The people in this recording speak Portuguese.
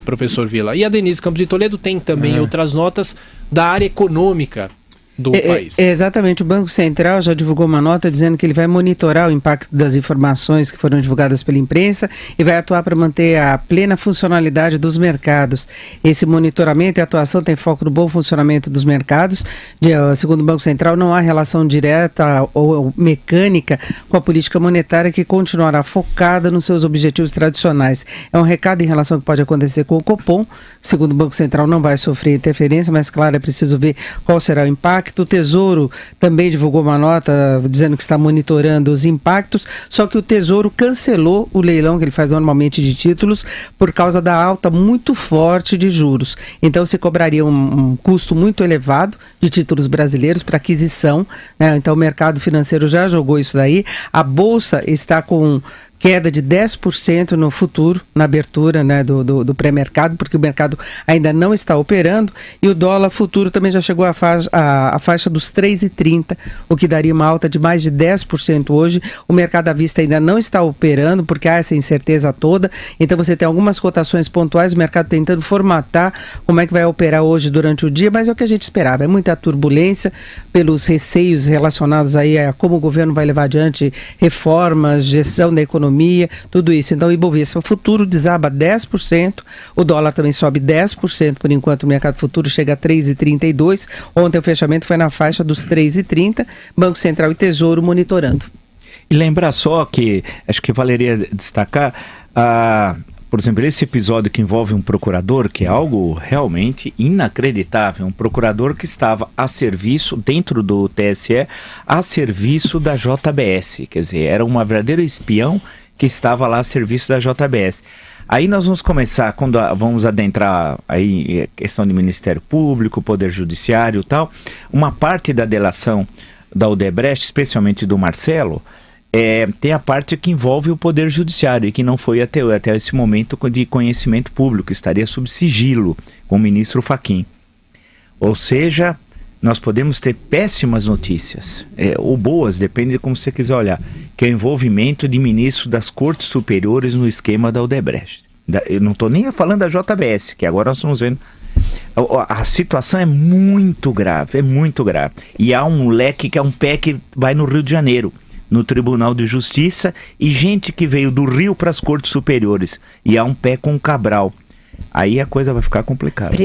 professor Vila. E a Denise Campos de Toledo tem também outras notas da área econômica do país. Exatamente, o Banco Central já divulgou uma nota dizendo que ele vai monitorar o impacto das informações que foram divulgadas pela imprensa e vai atuar para manter a plena funcionalidade dos mercados. Esse monitoramento e atuação tem foco no bom funcionamento dos mercados. Segundo o Banco Central, não há relação direta ou mecânica com a política monetária, que continuará focada nos seus objetivos tradicionais. É um recado em relação ao que pode acontecer com o Copom. Segundo o Banco Central, não vai sofrer interferência, mas claro, é preciso ver qual será o impacto. O Tesouro também divulgou uma nota dizendo que está monitorando os impactos, só que o Tesouro cancelou o leilão que ele faz normalmente de títulos por causa da alta muito forte de juros. Então se cobraria um custo muito elevado de títulos brasileiros para aquisição, né? Então o mercado financeiro já jogou isso daí. A Bolsa está com queda de 10% no futuro, na abertura, né, do pré-mercado, porque o mercado ainda não está operando, e o dólar futuro também já chegou à faixa dos 3,30, o que daria uma alta de mais de 10% hoje. O mercado à vista ainda não está operando, porque há essa incerteza toda, então você tem algumas cotações pontuais, o mercado tentando formatar como é que vai operar hoje durante o dia, mas é o que a gente esperava, é muita turbulência pelos receios relacionados aí a como o governo vai levar adiante reformas, gestão da economia, tudo isso. Então o Ibovespa futuro desaba 10%, o dólar também sobe 10%, por enquanto o mercado futuro chega a 3,32. Ontem o fechamento foi na faixa dos 3,30, Banco Central e Tesouro monitorando. E lembrar só que, acho que valeria destacar, por exemplo, esse episódio que envolve um procurador, que é algo realmente inacreditável, um procurador que estava a serviço, dentro do TSE, a serviço da JBS, quer dizer, era uma verdadeira espião que estava lá a serviço da JBS. Aí nós vamos começar, quando vamos adentrar aí questão de Ministério Público, Poder Judiciário e tal, uma parte da delação da Odebrecht, especialmente do Marcelo, tem a parte que envolve o Poder Judiciário e que não foi até esse momento de conhecimento público, estaria sob sigilo com o ministro Fachin. Ou seja, nós podemos ter péssimas notícias, ou boas, depende de como você quiser olhar, que é o envolvimento de ministros das Cortes Superiores no esquema da Odebrecht. Eu não estou nem falando da JBS, que agora nós estamos vendo. A situação é muito grave, E há um leque que é um pé que vai no Rio de Janeiro, no Tribunal de Justiça, e gente que veio do Rio para as Cortes Superiores, e há um pé com o Cabral. Aí a coisa vai ficar complicada.